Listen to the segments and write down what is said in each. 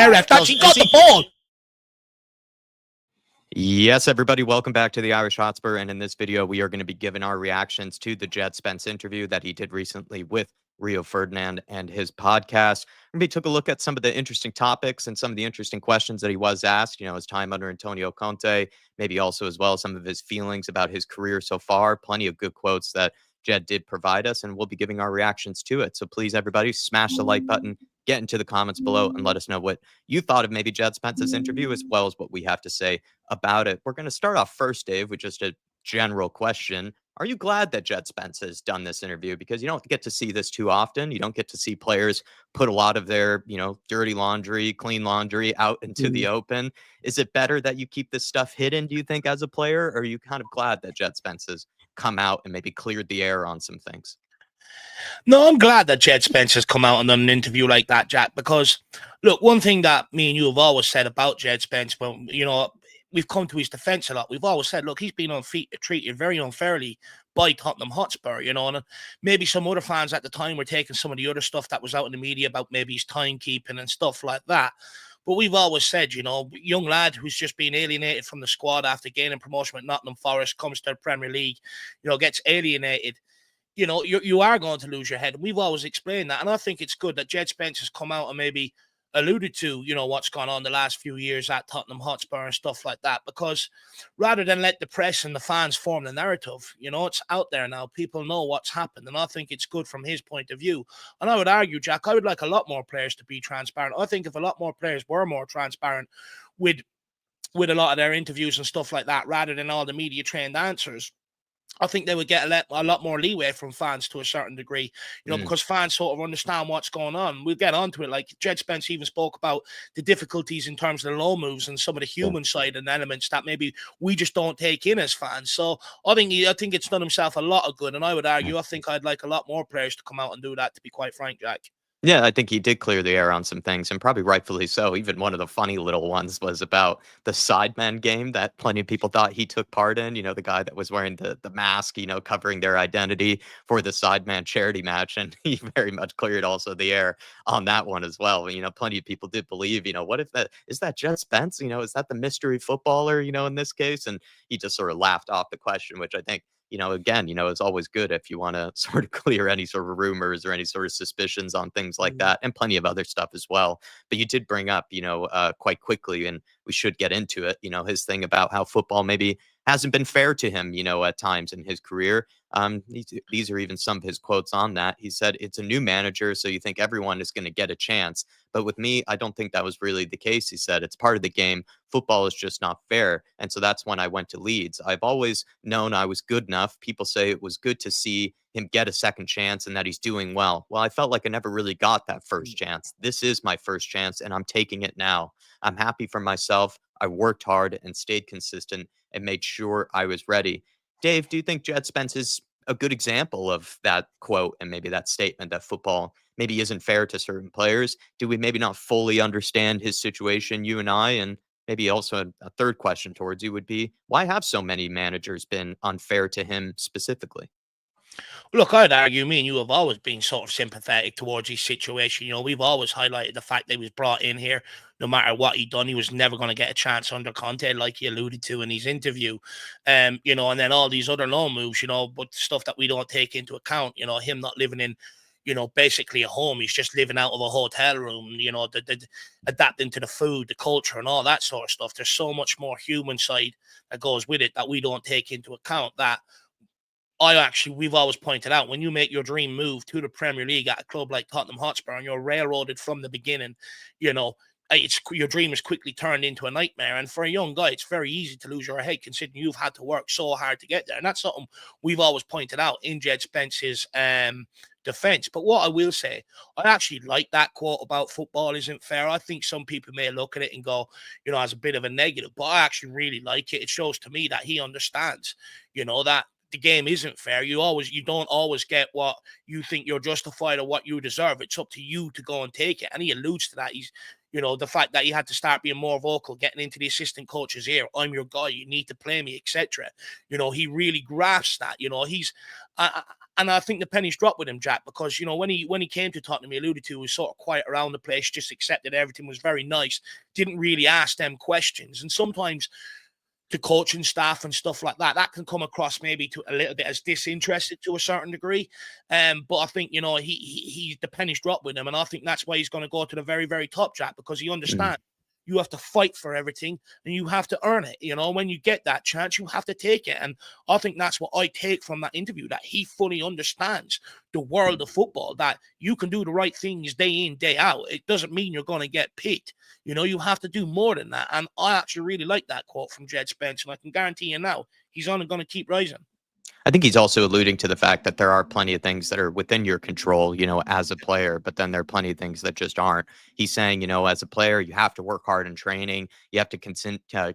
ref does. He got the ball. Yes, everybody, welcome back to the Irish Hotspur. And in this video, we are going to be giving our reactions to the Djed Spence interview that he did recently with Rio Ferdinand and his podcast. We took a look at some of the interesting topics and some of the interesting questions that he was asked, his time under Antonio Conte, maybe also as well some of his feelings about his career so far. Plenty of good quotes that Djed did provide us, and we'll be giving our reactions to it. So please, everybody, smash the like button, get into the comments below, and let us know what you thought of maybe Djed Spence's interview, as well as what we have to say about it. We're going to start off first, Dave, with just a general question. Are you glad that Djed Spence has done this interview? Because you don't get to see this too often. You don't get to see players put a lot of their, dirty laundry, clean laundry out into the open. Is it better that you keep this stuff hidden, do you think, as a player? Or are you kind of glad that Djed Spence has come out and maybe cleared the air on some things? No, I'm glad that Djed Spence has come out and done an interview like that, Jack, because, look, one thing that me and you have always said about Djed Spence, but, we've come to his defense a lot. We've always said, look, he's been treated very unfairly by Tottenham Hotspur, and maybe some other fans at the time were taking some of the other stuff that was out in the media about maybe his timekeeping and stuff like that. But we've always said, young lad who's just been alienated from the squad after gaining promotion with Nottingham Forest, comes to the Premier League, gets alienated. You are going to lose your head. We've always explained that. And I think it's good that Djed Spence has come out and maybe alluded to, what's gone on the last few years at Tottenham Hotspur and stuff like that. Because rather than let the press and the fans form the narrative, it's out there now. People know what's happened. And I think it's good from his point of view. And I would argue, Jack, I would like a lot more players to be transparent. I think if a lot more players were more transparent with a lot of their interviews and stuff like that, rather than all the media trained answers, I think they would get a lot more leeway from fans to a certain degree, because fans sort of understand what's going on. We'll get onto it. Like Djed Spence even spoke about the difficulties in terms of the low moves and some of the human side and elements that maybe we just don't take in as fans. So I think it's done himself a lot of good. And I would argue, I think I'd like a lot more players to come out and do that, to be quite frank, Jack. Yeah, I think he did clear the air on some things, and probably rightfully so. Even one of the funny little ones was about the Sidemen game that plenty of people thought he took part in. The guy that was wearing the mask, covering their identity for the Sideman charity match. And he very much cleared also the air on that one as well. Plenty of people did believe, what if that is that Djed Spence? Is that the mystery footballer, in this case? And he just sort of laughed off the question, which I think, again, it's always good if you want to sort of clear any sort of rumors or any sort of suspicions on things like that, and plenty of other stuff as well. But you did bring up, quite quickly, and we should get into it, his thing about how football maybe hasn't been fair to him, at times in his career. These are even some of his quotes on that. He said, it's a new manager, so you think everyone is going to get a chance. But with me, I don't think that was really the case. He said, it's part of the game. Football is just not fair. And so that's when I went to Leeds. I've always known I was good enough. People say it was good to see him get a second chance and that he's doing well. Well, I felt like I never really got that first chance. This is my first chance, and I'm taking it now. I'm happy for myself. I worked hard and stayed consistent and made sure I was ready. Dave, do you think Djed Spence is a good example of that quote and maybe that statement that football maybe isn't fair to certain players? Do we maybe not fully understand his situation, you and I? And maybe also a third question towards you would be, why have so many managers been unfair to him specifically? Look, I'd argue me and you have always been sort of sympathetic towards his situation. We've always highlighted the fact that he was brought in here. No matter what he'd done, he was never going to get a chance under Conte, like he alluded to in his interview. And then all these other loan moves, but stuff that we don't take into account, him not living in, basically a home. He's just living out of a hotel room, adapting to the food, the culture, and all that sort of stuff. There's so much more human side that goes with it that we don't take into account. That we've always pointed out, when you make your dream move to the Premier League at a club like Tottenham Hotspur and you're railroaded from the beginning, your dream is quickly turned into a nightmare. And for a young guy, it's very easy to lose your head considering you've had to work so hard to get there. And that's something we've always pointed out in Djed Spence's defense. But what I will say, I actually like that quote about football isn't fair. I think some people may look at it and go, as a bit of a negative, but I actually really like it. It shows to me that he understands, that the game isn't fair. You don't always get what you think you're justified or what you deserve. It's up to you to go and take it. And he alludes to that. He's, the fact that he had to start being more vocal, getting into the assistant coach's ear. I'm your guy. You need to play me, etc. He really grasps that. And I think the pennies dropped with him, Jack, because when he came to Tottenham, he alluded to, he was sort of quiet around the place, just accepted everything, was very nice, didn't really ask them questions. And sometimes to coaching staff and stuff like that, that can come across maybe to a little bit as disinterested to a certain degree. But I think he the pennies dropped with him, and I think that's why he's going to go to the very, very top, Jack, because he Mm. understands you have to fight for everything and you have to earn it. When you get that chance, you have to take it. And I think that's what I take from that interview, that he fully understands the world of football, that you can do the right things day in, day out. It doesn't mean you're going to get picked. You have to do more than that. And I actually really like that quote from Djed Spence. And I can guarantee you now, he's only going to keep rising. I think he's also alluding to the fact that there are plenty of things that are within your control, as a player, but then there are plenty of things that just aren't. He's saying, as a player, you have to work hard in training. You have to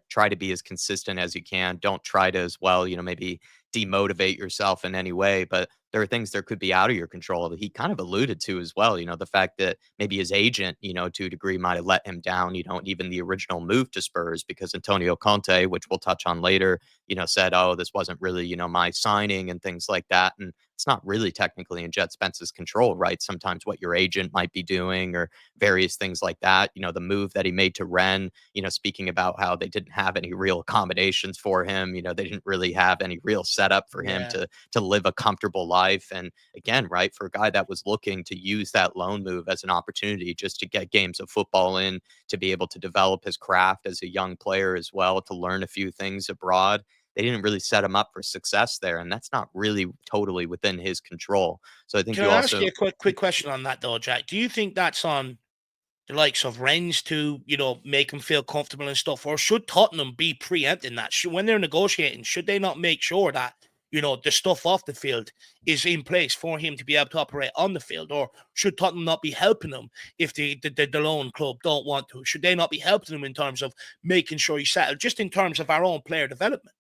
try to be as consistent as you can. Don't try to as well, maybe demotivate yourself in any way. But there are things that could be out of your control that he kind of alluded to as well. The fact that maybe his agent, to a degree might have let him down, even the original move to Spurs because Antonio Conte, which we'll touch on later, said, oh, this wasn't really, my signing and things like that. And it's not really technically in Djed Spence's control, right? Sometimes what your agent might be doing or various things like that. The move that he made to Rennes, speaking about how they didn't have any real accommodations for him, they didn't really have any real setup for him Yeah. to live a comfortable life. And again, right, for a guy that was looking to use that loan move as an opportunity just to get games of football in, to be able to develop his craft as a young player as well, to learn a few things abroad, they didn't really set him up for success there, and that's not really totally within his control. So I think Can you I ask you also a quick question on that, though, Jack? Do you think that's on the likes of Rennes to, make them feel comfortable and stuff? Or should Tottenham be preempting that? When they're negotiating, should they not make sure that, the stuff off the field is in place for him to be able to operate on the field? Or should Tottenham not be helping him if the loan club don't want to? Should they not be helping him in terms of making sure he's settled, just in terms of our own player development?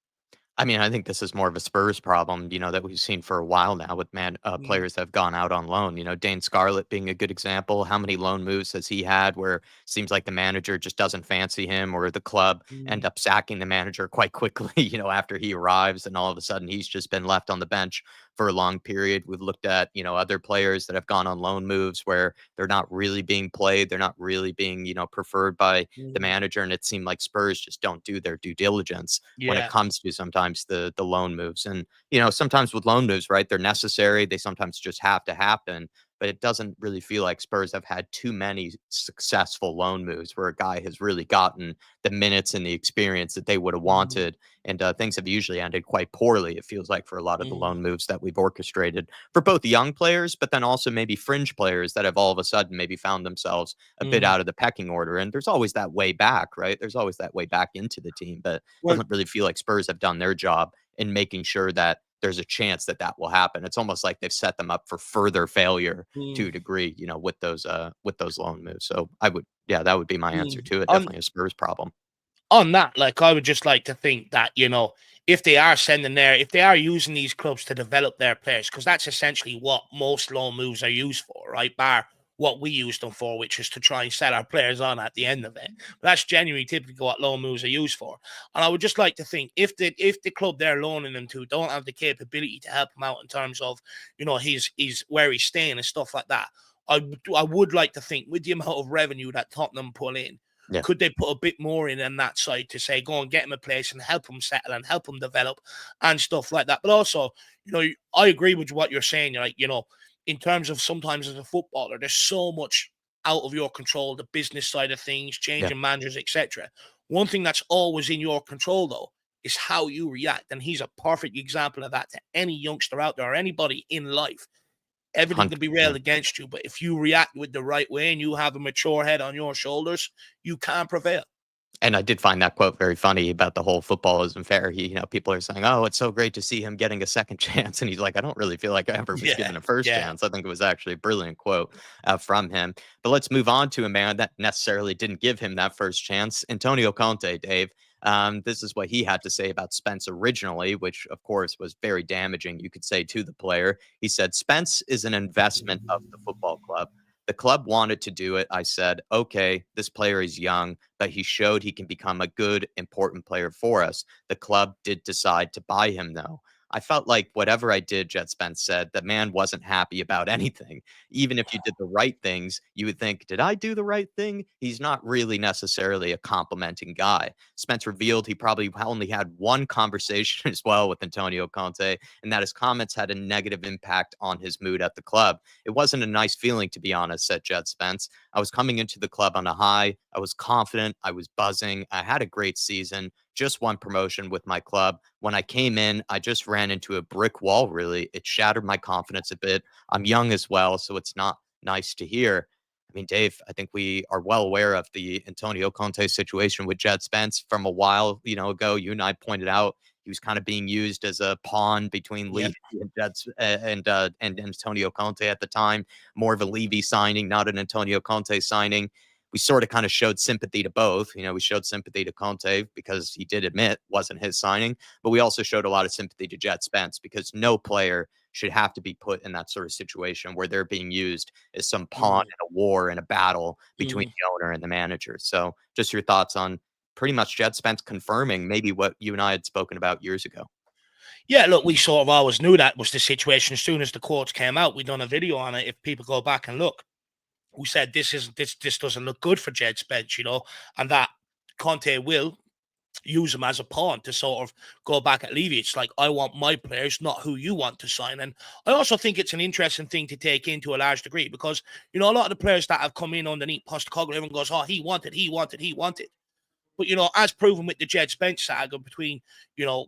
I mean, I think this is more of a Spurs problem, that we've seen for a while now with Mm, players that have gone out on loan. Dane Scarlett being a good example. How many loan moves has he had where it seems like the manager just doesn't fancy him, or the club end mm, up sacking the manager quite quickly, after he arrives, and all of a sudden he's just been left on the bench for a long period. We've looked at, other players that have gone on loan moves where they're not really being played, they're not really being, preferred by the mm. manager, and it seemed like Spurs just don't do their due diligence when it Yeah. comes to sometimes the loan moves. And sometimes with loan moves, right, they're necessary. They sometimes just have to happen. But it doesn't really feel like Spurs have had too many successful loan moves where a guy has really gotten the minutes and the experience that they would have Mm, wanted. And things have usually ended quite poorly, it feels like, for a lot of the mm, loan moves that we've orchestrated for both young players, but then also maybe fringe players that have all of a sudden maybe found themselves a bit mm. out of the pecking order. And there's always that way back, right? There's always that way back into the team. But Well, doesn't really feel like Spurs have done their job in making sure that there's a chance that that will happen. It's almost like they've set them up for further failure to mm, a degree, with those loan moves. So I would, yeah, that would be my answer mm. to it. Definitely a Spurs problem. On that, like, I would just like to think that, if they are if they are using these clubs to develop their players, because that's essentially what most loan moves are used for, right? Bar what we use them for, which is to try and sell our players on at the end of it. But that's genuinely typically what loan moves are used for. And I would just like to think, if the club they're loaning them to don't have the capability to help him out in terms of, he's where he's staying and stuff like that, I would like to think, with the amount of revenue that Tottenham pull in, Yeah. could they put a bit more in on that side to say, go and get him a place and help him settle and help him develop and stuff like that? But also, I agree with what you're saying. You're like, in terms of sometimes as a footballer, there's so much out of your control, the business side of things, Yeah. changing managers, etc. One thing that's always in your control, though, is how you react. And he's a perfect example of that to any youngster out there or anybody in life. Everything can be 100%. railed against you, but if you react with the right way and you have a mature head on your shoulders, you can prevail. And I did find that quote very funny about the whole football isn't fair. People are saying, "Oh, it's so great to see him getting a second chance," and he's like, "I don't really feel like I ever was Yeah, given a first yeah. chance." I think it was actually a brilliant quote from him. But let's move on to a man that necessarily didn't give him that first chance, Antonio Conte. Dave, this is what he had to say about Spence originally, which of course was very damaging, you could say, to the player. He said, "Spence is an investment of the football club. The club wanted to do it. I said, okay, this player is young, but he showed he can become a good, important player for us. The club did decide to buy him, though. I felt like whatever I did, Djed Spence said, the man wasn't happy about anything. Even if you did the right things, you would think, did I do the right thing? He's not really necessarily a complimenting guy. Spence revealed he probably only had one conversation as well with Antonio Conte, and that his comments had a negative impact on his mood at the club. It wasn't a nice feeling, to be honest, said Djed Spence. I was coming into the club on a high. I was confident. I was buzzing. I had a great season, just won promotion with my club. When I came in, I just ran into a brick wall, really. It shattered my confidence a bit. I'm young as well, so it's not nice to hear. I mean, Dave, I think we are well aware of the Antonio Conte situation with Djed Spence from a while, ago. You and I pointed out he was kind of being used as a pawn between Yeah. Levy and and Antonio Conte at the time. More of a Levy signing, not an Antonio Conte signing. We sort of kind of showed sympathy to both. We showed sympathy to Conte because he did admit wasn't his signing, but we also showed a lot of sympathy to Djed Spence because no player should have to be put in that sort of situation where they're being used as some pawn Mm, in a war and a battle between mm. the owner and the manager. So, just your thoughts on pretty much Djed Spence confirming maybe what you and I had spoken about years ago. Yeah, look, we sort of always knew that was the situation. As soon as the quotes came out, we done a video on it. If people go back and look, we said this doesn't look good for Djed Spence, and that Conte will use him as a pawn to sort of go back at Levy. It's like, I want my players, not who you want to sign. And I also think it's an interesting thing to take into a large degree because, a lot of the players that have come in underneath Postecoglou, everyone goes, oh, he wanted. But, as proven with the Djed Spence saga between,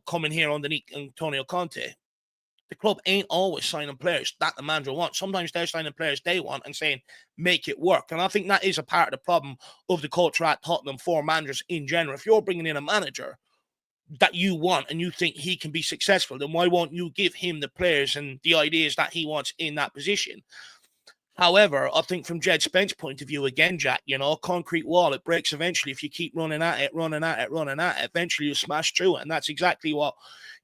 coming here underneath Antonio Conte, the club ain't always signing players that the manager wants. Sometimes they're signing players they want and saying, make it work. And I think that is a part of the problem of the culture at Tottenham for managers in general. If you're bringing in a manager that you want and you think he can be successful, then why won't you give him the players and the ideas that he wants in that position? However, I think from Djed Spence's point of view, again, Jack, concrete wall, it breaks eventually. If you keep running at it, eventually you smash through it. And that's exactly what,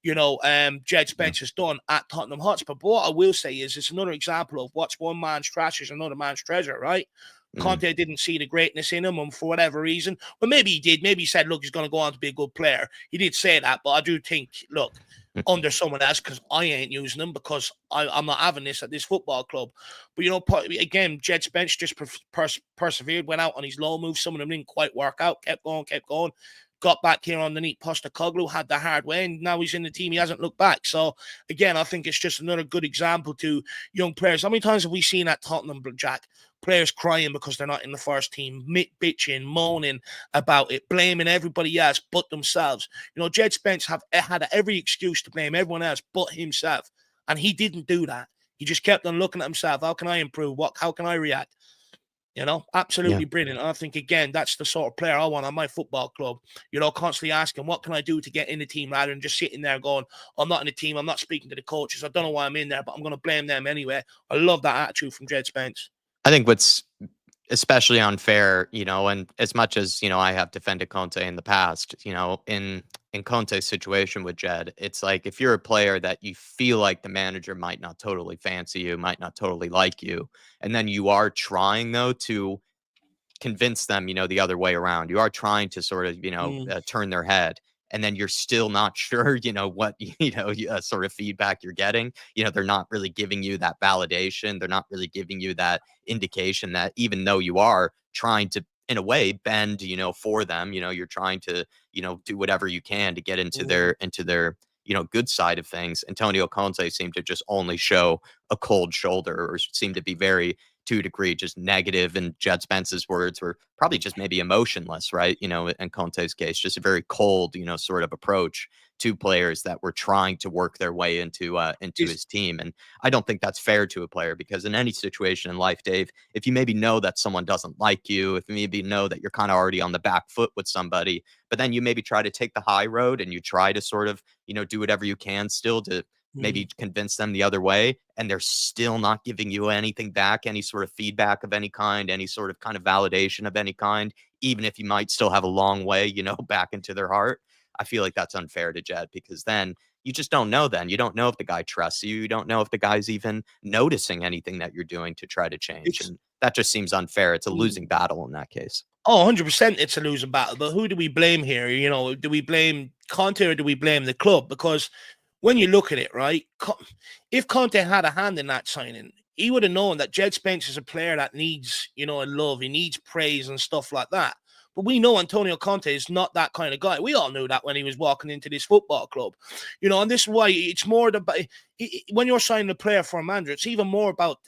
Djed Spence has done at Tottenham Hotspur. But what I will say is it's another example of what's one man's trash is another man's treasure, right? Mm. Conte didn't see the greatness in him, and for whatever reason, well, maybe he did. Maybe he said, look, he's going to go on to be a good player. He did say that, but I do think, look, under someone else, because I ain't using them because I'm not having this at this football club. But, again, Djed Spence just persevered, went out on his low moves. Some of them didn't quite work out, kept going. Got back here underneath Postecoglou, had the hard way, and now he's in the team. He hasn't looked back. So, again, I think it's just another good example to young players. How many times have we seen at Tottenham, Jack, players crying because they're not in the first team, bitching, moaning about it, blaming everybody else but themselves? Djed Spence had every excuse to blame everyone else but himself, and he didn't do that. He just kept on looking at himself. How can I improve? How can I react? Yeah. Absolutely brilliant. And I think, again, that's the sort of player I want on my football club. Constantly asking, what can I do to get in the team rather than just sitting there going, I'm not in the team. I'm not speaking to the coaches. I don't know why I'm in there, but I'm going to blame them anyway. I love that attitude from Djed Spence. I think what's especially unfair, and as much as, I have defended Conte in the past, in Conte's situation with Djed, it's like if you're a player that you feel like the manager might not totally fancy you, might not totally like you, and then you are trying though to convince them, the other way around. You are trying to sort of, Mm, turn their head. And then you're still not sure, what, sort of feedback you're getting. They're not really giving you that validation. They're not really giving you that indication that even though you are trying to, in a way, bend, for them, you're trying to, do whatever you can to get mm. into their, good side of things. Antonio Conte seemed to just only show a cold shoulder or seemed to be very to a degree just negative, and Djed Spence's words were probably just maybe emotionless, right? In Conte's case, just a very cold, sort of approach to players that were trying to work their way into Is his team. And I don't think that's fair to a player because in any situation in life, Dave, if you maybe know that someone doesn't like you, if you maybe know that you're kind of already on the back foot with somebody, but then you maybe try to take the high road and you try to sort of, do whatever you can still to mm, maybe convince them the other way, and they're still not giving you anything back, any sort of feedback of any kind, any sort of kind of validation of any kind, even if you might still have a long way, back into their heart. I feel like that's unfair to Djed because then you just don't know then. You don't know if the guy trusts you. You don't know if the guy's even noticing anything that you're doing to try to change. it's And that just seems unfair. It's a mm. losing battle in that case. Oh, 100% it's a losing battle. But who do we blame here? Do we blame Conte or do we blame the club? Because when you look at it, right, if Conte had a hand in that signing, he would have known that Djed Spence is a player that needs, love. He needs praise and stuff like that. But we know Antonio Conte is not that kind of guy. We all knew that when he was walking into this football club, and this is why it's more about when you're signing a player for a manager, it's even more about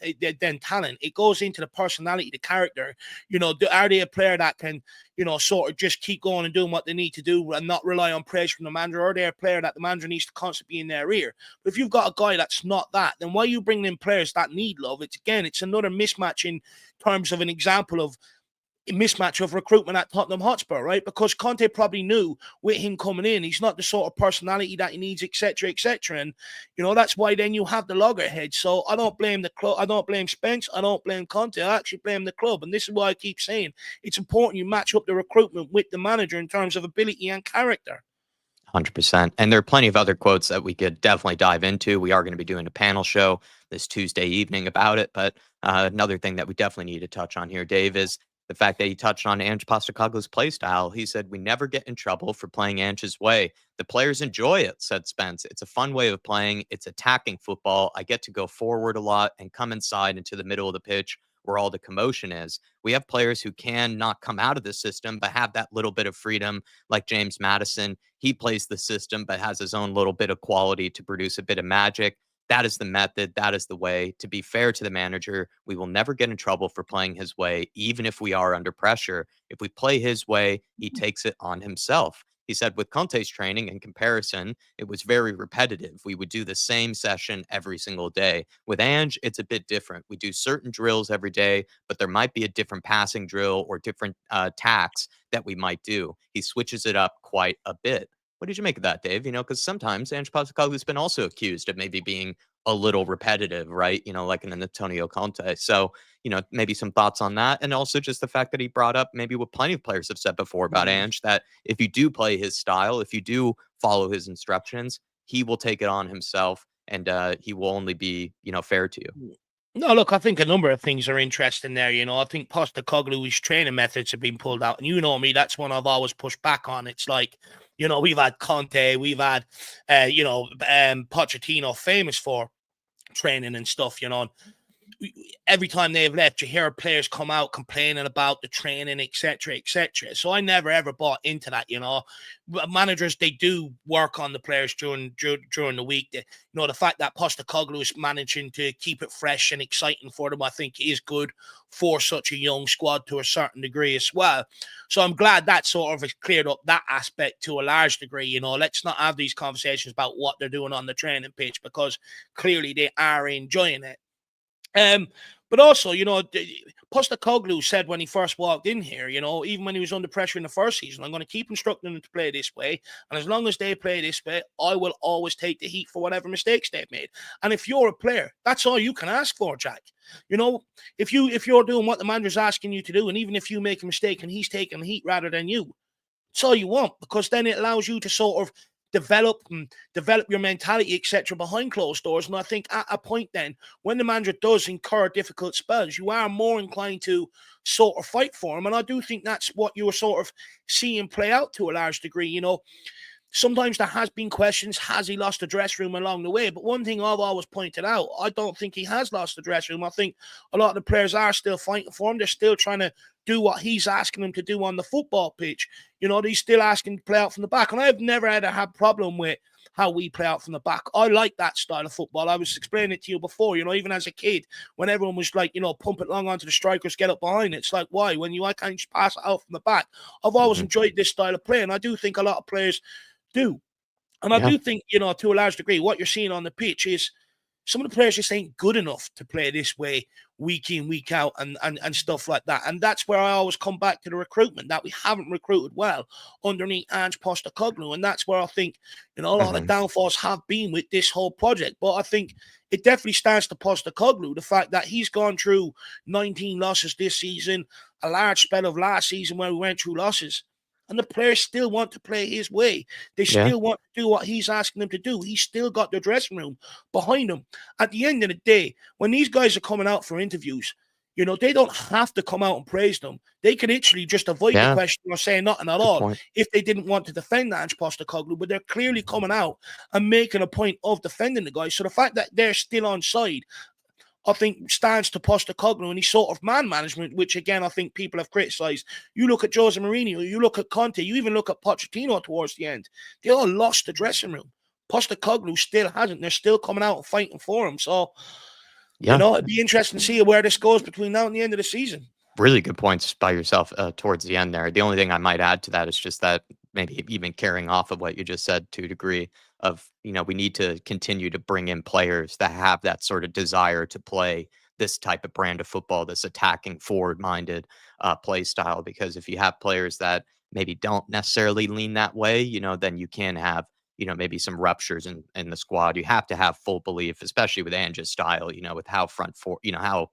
than talent. It goes into the personality, the character. Are they a player that can, sort of just keep going and doing what they need to do and not rely on praise from the manager? Or are they a player that the manager needs to constantly be in their ear? But if you've got a guy that's not that, then why are you bringing in players that need love? It's another mismatch in terms of an example of mismatch of recruitment at Tottenham Hotspur, right? Because Conte probably knew with him coming in, he's not the sort of personality that he needs, etc., etc. And that's why then you have the loggerhead. So I don't blame the club. I don't blame Spence. I don't blame Conte. I actually blame the club. And this is why I keep saying it's important you match up the recruitment with the manager in terms of ability and character. 100%. And there are plenty of other quotes that we could definitely dive into. We are going to be doing a panel show this Tuesday evening about it. But another thing that we definitely need to touch on here, Dave, is the fact that he touched on Ange Postecoglou's play style. He said, "We never get in trouble for playing Ange's way. The players enjoy it," said Spence. "It's a fun way of playing. It's attacking football. I get to go forward a lot and come inside into the middle of the pitch where all the commotion is. We have players who can not come out of the system, but have that little bit of freedom, like James Madison. He plays the system, but has his own little bit of quality to produce a bit of magic. That is the method. That is the way. To be fair to the manager, we will never get in trouble for playing his way, even if we are under pressure. If we play his way, he takes it on himself." He said with Conte's training, in comparison, it was very repetitive. We would do the same session every single day. With Ange, it's a bit different. We do certain drills every day, but there might be a different passing drill or different tacks that we might do. He switches it up quite a bit. What did you make of that, Dave? Because sometimes Ange Postecoglou's been also accused of maybe being a little repetitive, right? Like an Antonio Conte. So, maybe some thoughts on that. And also just the fact that he brought up maybe what plenty of players have said before about Ange, that if you do play his style, if you do follow his instructions, he will take it on himself and he will only be, fair to you. No, look, I think a number of things are interesting there. I think Postecoglou's training methods have been pulled out. And me, that's one I've always pushed back on. It's like, we've had Conte, we've had, Pochettino famous for training and stuff, every time they've left, you hear players come out complaining about the training, etc., etc. So I never ever bought into that. Managers, they do work on the players during the week. The fact that Postecoglou is managing to keep it fresh and exciting for them, I think, is good for such a young squad to a certain degree as well. So I'm glad that sort of has cleared up that aspect to a large degree. Let's not have these conversations about what they're doing on the training pitch, because clearly they are enjoying it. But also, Postecoglou said when he first walked in here, even when he was under pressure in the first season, I'm going to keep instructing them to play this way. And as long as they play this way, I will always take the heat for whatever mistakes they've made. And if you're a player, that's all you can ask for, Jack. If you're doing what the manager's asking you to do, and even if you make a mistake and he's taking the heat rather than you, it's all you want, because then it allows you to sort of develop your mentality, etc., behind closed doors. And I think at a point then, when the manager does incur difficult spells, you are more inclined to sort of fight for him. And I do think that's what you're sort of seeing play out to a large degree. Sometimes there has been questions, has he lost the dressing room along the way? But one thing I've always pointed out, I don't think he has lost the dressing room. I think a lot of the players are still fighting for him. They're still trying to do what he's asking them to do on the football pitch. He's still asking to play out from the back. And I've never had a problem with how we play out from the back. I like that style of football. I was explaining it to you before, even as a kid, when everyone was like, pump it long onto the strikers, get up behind it. It's like, why? I can't just pass it out from the back. I've always enjoyed this style of play. And I do think a lot of players do. And I do think, to a large degree, what you're seeing on the pitch is some of the players just ain't good enough to play this way week in, week out, and stuff like that. And that's where I always come back to the recruitment, that we haven't recruited well underneath Ange Postecoglou. And that's where I think, a lot of the downfalls have been with this whole project. But I think it definitely stands to Postecoglou, the fact that he's gone through 19 losses this season, a large spell of last season where we went through losses. And the players still want to play his way. They still want to do what he's asking them to do. He's still got their dressing room behind him. At the end of the day, when these guys are coming out for interviews, They don't have to come out and praise them. They could literally just avoid the Yeah, question or say nothing at good all point. if they didn't want to defend Ange Postecoglou, but they're clearly coming out and making a point of defending the guy. So the fact that they're still on side, I think, stands to Postecoglou and his sort of man management, which again I think people have criticised. You look at Jose Mourinho, you look at Conte, you even look at Pochettino towards the end. They all lost the dressing room. Postecoglou still hasn't. They're still coming out and fighting for him. So, Yeah. it'd be interesting to see where this goes between now and the end of the season. Really good points by yourself towards the end there. The only thing I might add to that is just that maybe even carrying off of what you just said to a degree of, we need to continue to bring in players that have that sort of desire to play this type of brand of football, this attacking forward minded play style. Because if you have players that maybe don't necessarily lean that way, then you can have, maybe some ruptures in the squad. You have to have full belief, especially with Ange's style, with how front four, how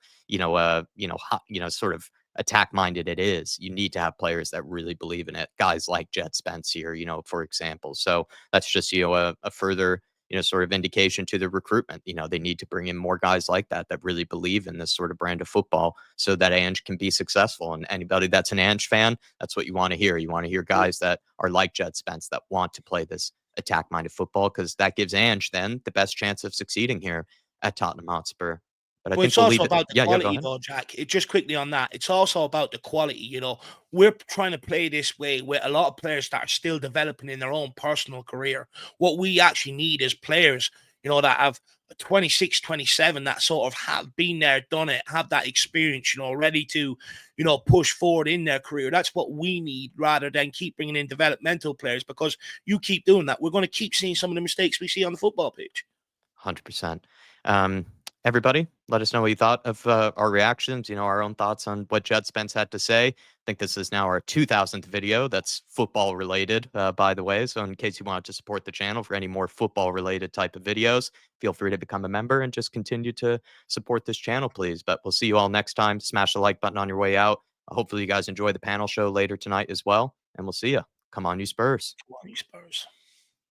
sort of attack minded it is. You need to have players that really believe in it. Guys like Djed Spence here, for example. So that's just, a further, sort of indication to the recruitment. They need to bring in more guys like that really believe in this sort of brand of football so that Ange can be successful. And anybody that's an Ange fan, that's what you want to hear. You want to hear guys that are like Djed Spence that want to play this attack minded football because that gives Ange then the best chance of succeeding here at Tottenham Hotspur. But I Well, think it's we'll also leave it. about the Yeah, go quality, ahead. though, Jack. It just quickly on that. It's also about the quality. We're trying to play this way with a lot of players that are still developing in their own personal career. What we actually need is players, that have 26, 27, that sort of have been there, done it, have that experience, ready to, push forward in their career. That's what we need rather than keep bringing in developmental players because you keep doing that. We're going to keep seeing some of the mistakes we see on the football pitch. 100%. Um, Everybody, let us know what you thought of our reactions, our own thoughts on what Djed Spence had to say. I think this is now our 2000th video that's football related, by the way. So in case you wanted to support the channel for any more football related type of videos, feel free to become a member and just continue to support this channel, please. But we'll see you all next time. Smash the like button on your way out. Hopefully you guys enjoy the panel show later tonight as well. And we'll see you. Come on, you Spurs. Come on, you Spurs.